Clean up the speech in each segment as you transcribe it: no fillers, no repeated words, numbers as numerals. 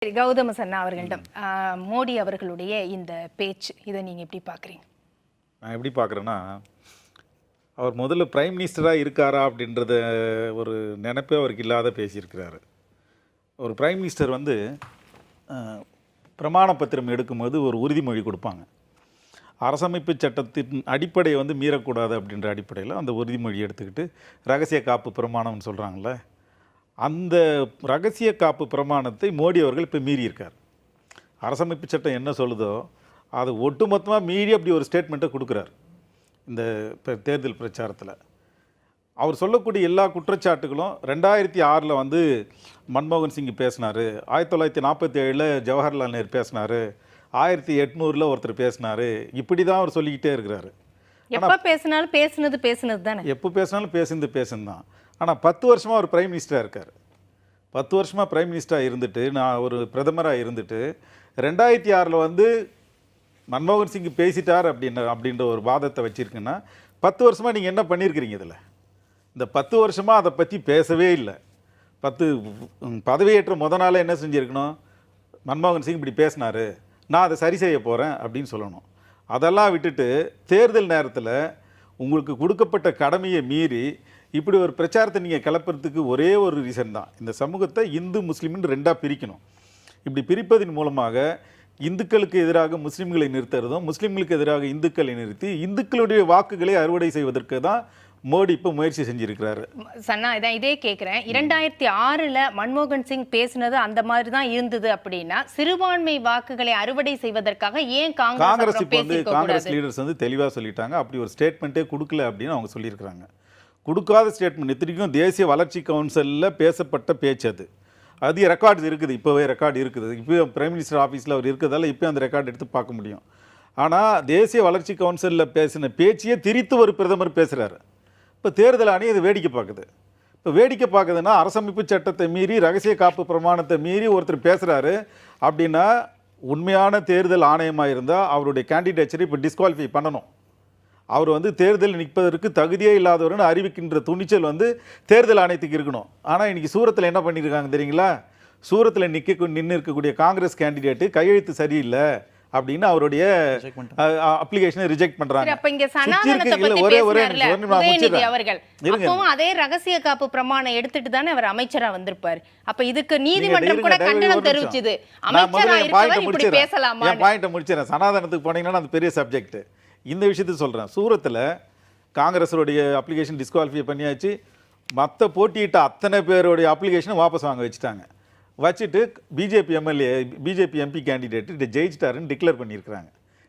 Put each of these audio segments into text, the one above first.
சரி, கௌதம சன்னா அவர்களிடம் மோடி அவர்களுடைய இந்த பேச்சு இதை நீங்கள் எப்படி பார்க்குறீங்க? நான் எப்படி பார்க்குறேன்னா, அவர் முதல்ல பிரைம் மினிஸ்டராக இருக்காரா அப்படின்றத ஒரு நினைப்பே அவருக்கு இல்லாத பேசியிருக்கிறாரு. ஒரு பிரைம் மினிஸ்டர் வந்து பிரமாண பத்திரம் எடுக்கும்போது ஒரு உறுதிமொழி கொடுப்பாங்க. அரசமைப்பு சட்டத்தின் அடிப்படையை வந்து மீறக்கூடாது அப்படின்ற அடிப்படையில் அந்த உறுதிமொழி எடுத்துக்கிட்டு ரகசிய காப்பு பிரமாணம்னு சொல்கிறாங்களே, அந்த ரகசிய காப்பு பிரமாணத்தை மோடி அவர்கள் இப்போ மீறியிருக்கார். அரசமைப்பு சட்டம் என்ன சொல்லுதோ அது ஒட்டுமொத்தமாக மீறி அப்படி ஒரு ஸ்டேட்மெண்ட்டை கொடுக்குறார் இந்த தேர்தல் பிரச்சாரத்தில். அவர் சொல்லக்கூடிய எல்லா குற்றச்சாட்டுகளும் 2006 வந்து மன்மோகன் சிங் பேசினார், 1947 ஜவஹர்லால் நேரு பேசினார், 1800 ஒருத்தர் பேசினார், இப்படி தான் அவர் சொல்லிக்கிட்டே இருக்கிறாரு. எப்போ பேசினாலும் பேசுனது தானே, எப்போ பேசினாலும் பேசுனது தான். ஆனால் 10 வருஷமாக அவர் பிரைம் மினிஸ்டராக இருக்கார். 10 வருஷமாக பிரைம் மினிஸ்டராக இருந்துட்டு, நான் ஒரு பிரதமராக இருந்துட்டு 2006 வந்து மன்மோகன் சிங் பேசிட்டார் அப்படின்ற ஒரு வாதத்தை வச்சுருக்குன்னா 10 வருஷமாக நீங்கள் என்ன பண்ணியிருக்கிறீங்க? இதில் இந்த 10 வருஷமாக அதை பற்றி பேசவே இல்லை. பதவியேற்ற நாள் என்ன செஞ்சுருக்கணும்? மன்மோகன் சிங் இப்படி பேசினார், நான் அதை சரி செய்ய போகிறேன் அப்படின்னு சொல்லணும். அதெல்லாம் விட்டுட்டு தேர்தல் நேரத்தில் உங்களுக்கு கொடுக்கப்பட்ட கடமையை மீறி இப்படி ஒரு பிரச்சாரத்தை நீங்கள் கிளப்புறதுக்கு ஒரே ஒரு ரீசன் தான், இந்த சமூகத்தை இந்து முஸ்லீம்னு ரெண்டாக பிரிக்கணும். இப்படி பிரிப்பதன் மூலமாக இந்துக்களுக்கு எதிராக முஸ்லீம்களை நிறுத்துறதும், முஸ்லீம்களுக்கு எதிராக இந்துக்களை நிறுத்தி இந்துக்களுடைய வாக்குகளை அறுவடை செய்வதற்கு தான் மோடி இப்போ முயற்சி செஞ்சிருக்கிறாரு. சன்னா, இதான் இதே கேட்குறேன். 2006 மன்மோகன் சிங் பேசினது அந்த மாதிரி தான் இருந்தது அப்படின்னா சிறுபான்மை வாக்குகளை அறுவடை செய்வதற்காக ஏன் காங்கிரஸ் இப்போ வந்து காங்கிரஸ் லீடர்ஸ் வந்து தெளிவாக சொல்லிட்டாங்க, அப்படி ஒரு ஸ்டேட்மெண்ட்டே கொடுக்கல அப்படின்னு அவங்க சொல்லியிருக்கிறாங்க. கொடுக்காத ஸ்டேட்மெண்ட் இத்தனைக்கும் தேசிய வளர்ச்சி கவுன்சிலில் பேசப்பட்ட பேச்சு அது ரெக்கார்டு இருக்குது, இப்போவே ரெக்கார்டு இருக்குது. இப்போ பிரைம் மினிஸ்டர் ஆஃபீஸில் அவர் இருக்கிறதால இப்போ அந்த ரெக்கார்டு எடுத்து பார்க்க முடியும். ஆனால் தேசிய வளர்ச்சி கவுன்சிலில் பேசின பேச்சையே திரித்து ஒரு பிரதமர் பேசுகிறாரு. இப்போ தேர்தல் ஆணையம் இது வேடிக்கை பார்க்குது. இப்போ வேடிக்கை பார்க்குதுன்னா அரசமைப்பு சட்டத்தை மீறி ரகசிய காப்பு பிரமாணத்தை மீறி ஒருத்தர் பேசுகிறாரு அப்படின்னா உண்மையான தேர்தல் ஆணையமாக இருந்தால் அவருடைய கேண்டிடேச்சரை இப்போ டிஸ்குவாலிஃபை பண்ணணும். அவர் வந்து தேர்தலில் நிற்பதற்கு தகுதியே இல்லாதவர்னு அறிவிக்கின்ற துணிச்சல் வந்து தேர்தல் ஆணையத்துக்கு இருக்கணும். ஆனால் இன்றைக்கி சூரத்தில் என்ன பண்ணியிருக்காங்க தெரியுங்களா? சூரத்தில் நின்று இருக்கக்கூடிய காங்கிரஸ் கேண்டிடேட்டு கையெழுத்து சரியில்லை அப்படின்னு அவருடைய அப்ளிகேஷனை ரிஜெக்ட் பண்றாங்க. அப்ப இங்க சனாதனத்தை பத்தி பேசினார்ல அதே ரகசிய காப்பு பிரமாணம் எடுத்துட்டு தானே அவர் அமைச்சரா வந்திருப்பார். அப்ப இதுக்கு நீதிமன்றம் கூட கண்டனம் தெரிவிச்சது. அமைச்சரா இருக்கவர் இப்படி பேசலாமா? நான் பாயிண்ட முடிச்சறேன். சனாதனத்துக்கு போனீங்கன்னா அது பெரிய சப்ஜெக்ட். இந்த விஷயத்தை சொல்றேன். சூரத்தில் காங்கிரஸோடைய அப்ளிகேஷன் டிஸ்குவாலிஃபை பண்ணியாச்சு. மற்ற போட்டியிட்ட அத்தனை பேருடைய அப்ளிகேஷனை வாபஸ் வாங்க வச்சுட்டாங்க. வச்சுட்டு பிஜேபி எம்பி கேண்டிடேட்டு ஜெயிச்சிட்டாருன்னு டிக்ளேர் பண்ணியிருக்கிறாங்க.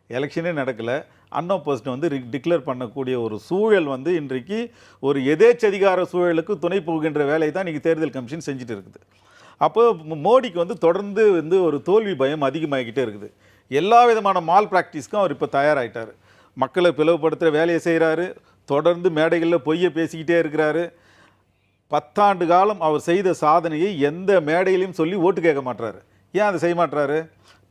எலெக்ஷனே நடக்கலை. அன்அப்போஸ்ட் வந்து டிக்ளேர் பண்ணக்கூடிய ஒரு சூழல் வந்து இன்றைக்கு ஒரு எதேச்சதிகார சூழலுக்கு துணை போகின்ற வேலையை தான் இன்றைக்கி தேர்தல் கமிஷன் செஞ்சுட்டு இருக்குது. அப்போ மோடிக்கு வந்து தொடர்ந்து வந்து ஒரு தோல்வி பயம் அதிகமாகிக்கிட்டே இருக்குது. எல்லா விதமான மால் ப்ராக்டிஸ்க்கும் அவர் இப்போ தயாராகிட்டார். மக்களை பிளவுபடுத்துகிற வேலையை செய்கிறாரு, தொடர்ந்து மேடைகளில் பொய்யை பேசிக்கிட்டே இருக்கிறாரு. 10 ஆண்டு காலம் அவர் செய்த சாதனையை எந்த மேடையிலையும் சொல்லி ஓட்டு கேட்க மாட்டுறாரு. ஏன் அதை செய்ய மாட்டுறாரு?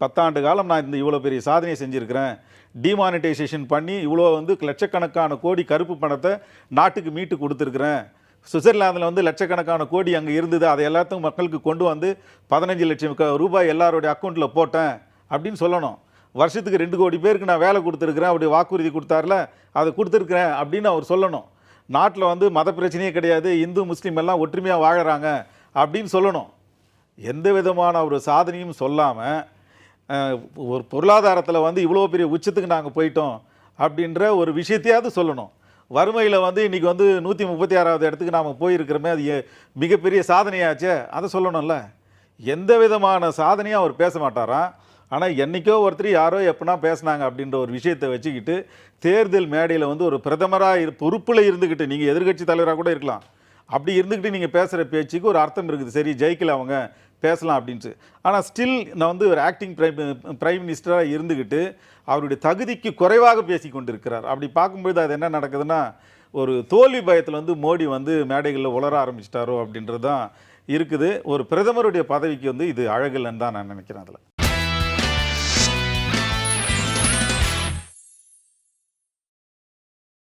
10 ஆண்டு காலம் நான் இவ்வளோ பெரிய சாதனையை செஞ்சுருக்கிறேன், டிமானிட்டைசேஷன் பண்ணி இவ்வளோ வந்து லட்சக்கணக்கான கோடி கருப்பு பணத்தை நாட்டுக்கு மீட்டு கொடுத்துருக்குறேன், சுவிட்சர்லாந்தில் வந்து லட்சக்கணக்கான கோடி அங்கே இருந்தது, அதை எல்லாத்துக்கும் மக்களுக்கு கொண்டு வந்து 15 லட்சம் ரூபாய் எல்லாருடைய அக்கௌண்ட்டில் போட்டேன் அப்படின்னு சொல்லணும். வருஷத்துக்கு 2 கோடி பேருக்கு நான் வேலை கொடுத்துருக்குறேன், அப்படி வாக்குறுதி கொடுத்தாருல அதை கொடுத்துருக்குறேன் அப்படின்னு அவர் சொல்லணும். நாட்டில் வந்து மத பிரச்சனையே கிடையாது, இந்து முஸ்லீம் எல்லாம் ஒற்றுமையாக வாழறாங்க அப்படின்னு சொல்லணும். எந்த விதமான ஒரு சாதனையும் சொல்லாமல் ஒரு பொருளாதாரத்தில் வந்து இவ்வளோ பெரிய உச்சத்துக்கு நாங்கள் போயிட்டோம் அப்படின்ற ஒரு விஷயத்தையாவது சொல்லணும். வறுமையில் வந்து இன்றைக்கி வந்து 136வது இடத்துக்கு நாம் போயிருக்கிறோமே, அது மிகப்பெரிய சாதனையாச்சே, அதை சொல்லணும்ல. எந்த விதமான சாதனையும் அவர் பேச மாட்டாராம். ஆனால் என்றைக்கோ ஒருத்தர் யாரோ எப்படின்னா பேசினாங்க அப்படின்ற ஒரு விஷயத்தை வச்சுக்கிட்டு தேர்தல் மேடையில் வந்து ஒரு பிரதமராக பொறுப்பில் இருந்துக்கிட்டு, நீங்கள் எதிர்கட்சி தலைவராக கூட இருக்கலாம், அப்படி இருந்துக்கிட்டு நீங்கள் பேசுகிற பேச்சுக்கு ஒரு அர்த்தம் இருக்குது. சரி, ஜெயிக்கல அவங்க பேசலாம் அப்படின்ட்டு. ஆனால் ஸ்டில் நான் வந்து ஒரு ஆக்டிங் பிரைம் மினிஸ்டராக இருந்துக்கிட்டு அவருடைய தகுதிக்கு குறைவாக பேசி கொண்டு இருக்கிறார். அப்படி பார்க்கும்போது அது என்ன நடக்குதுன்னா ஒரு தோல்வி பயத்தில் வந்து மோடி வந்து மேடைகளில் உளர ஆரம்பிச்சிட்டாரோ அப்படின்றது தான் இருக்குது. ஒரு பிரதமருடைய பதவிக்கு வந்து இது அழகில்லைன்னு தான் நான் நினைக்கிறேன். அதில்